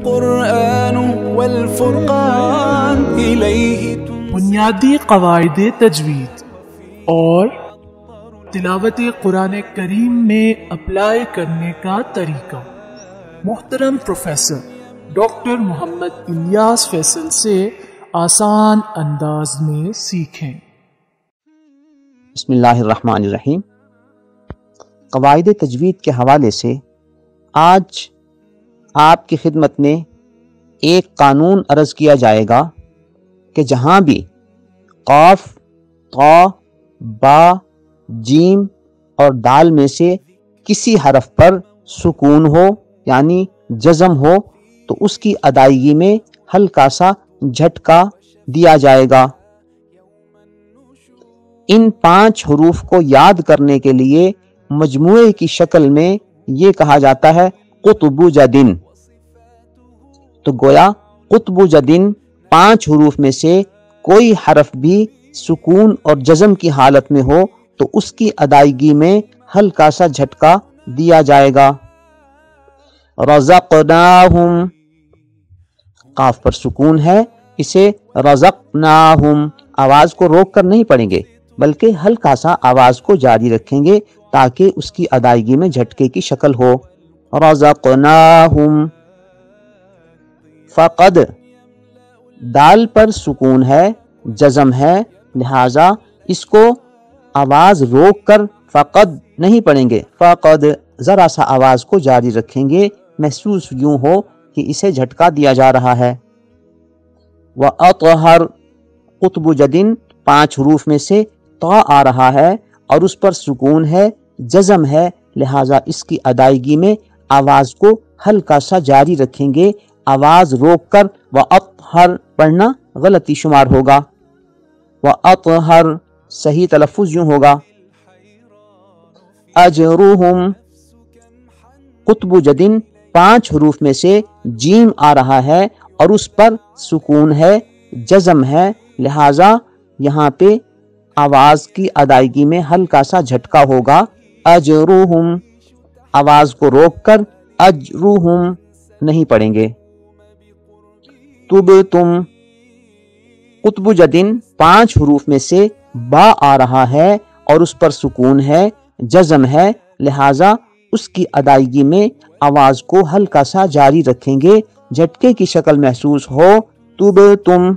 القرآن والفرقان إليه بنیادی قواعد تجوید اور تلاوت قرآن کریم میں اپلائی کرنے کا طریقہ محترم پروفیسر ڈاکٹر محمد الیاس فیصل سے آسان انداز میں سیکھیں۔ بسم اللہ الرحمن الرحیم۔ قواعد تجوید کے حوالے سے آج آپ کی خدمت میں ایک قانون عرض کیا جائے گا کہ جہاں بھی قاف، طا، با، جیم اور دال میں سے کسی حرف پر سکون ہو یعنی جزم ہو تو اس کی ادائیگی میں ہلکا سا جھٹکا دیا جائے گا۔ ان 5 حروف کو یاد کرنے کے لیے مجموعے کی شکل میں یہ کہا جاتا ہے قطب جدن۔ تو گویا قطب جدن 5 حروف میں سے کوئی حرف بھی سکون اور جزم کی حالت میں ہو تو اس کی ادائیگی میں ہلکا سا جھٹکا دیا جائے گا۔ رزقناہم، قاف پر سکون ہے، اسے رزقناہم آواز کو روک کر نہیں پڑھیں گے بلکہ ہلکا سا آواز کو جاری رکھیں گے تاکہ اس کی ادائیگی میں جھٹکے کی شکل ہو۔ رزقناہم۔ فقد، دال پر سکون ہے، جزم ہے، لہذا اس کو آواز روک کر فقد نہیں پڑھیں گے، فقد ذرا سا آواز کو جاری رکھیں گے، محسوس یوں ہو کہ اسے جھٹکا دیا جا رہا ہے۔ وَأَطْهَرْ، قطب جدن 5 حروف میں سے طا آ رہا ہے اور اس پر سکون ہے، جزم ہے، لہذا اس کی ادائیگی میں آواز کو ہلکا سا جاری رکھیں گے، آواز روک کر وَأَطْهَرْ پڑھنا غلطی شمار ہوگا۔ وَأَطْهَرْ صحیح تلفظ یوں ہوگا۔ اجرہم، قطب جدن 5 حروف میں سے جیم آ رہا ہے اور اس پر سکون ہے، جزم ہے، لہذا یہاں پہ آواز کی ادائیگی میں ہلکا سا جھٹکا ہوگا۔ اجرہم، آواز کو روک کر اجرہم نہیں پڑھیں گے۔ تبتم، قطب جدن 5 حروف میں سے با آ رہا ہے اور اس پر سکون ہے، جزم ہے، لہذا اس کی ادائیگی میں آواز کو ہلکا سا جاری رکھیں گے، جھٹکے کی شکل محسوس ہو تبتم،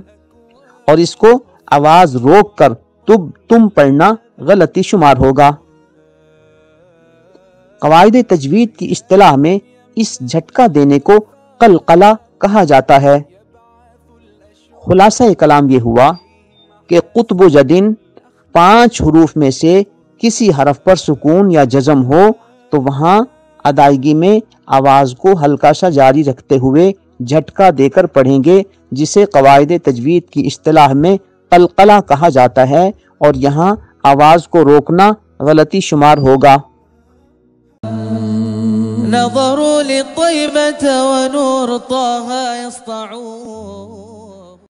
اور اس کو آواز روک کر تم پڑھنا غلطی شمار ہوگا۔ قواعد تجوید کی اصطلاح میں اس جھٹکا دینے کو قلقلہ کہا جاتا ہے۔ خلاصہ کلام یہ ہوا کہ قطب جدن 5 حروف میں سے کسی حرف پر سکون یا جزم ہو تو وہاں ادائیگی میں آواز کو ہلکا سا جاری رکھتے ہوئے جھٹکا دے کر پڑھیں گے، جسے قواعد تجوید کی اصطلاح میں قلقلہ کہا جاتا ہے، اور یہاں آواز کو روکنا غلطی شمار ہوگا۔ نظروا للطيبة ونور طه يسطعون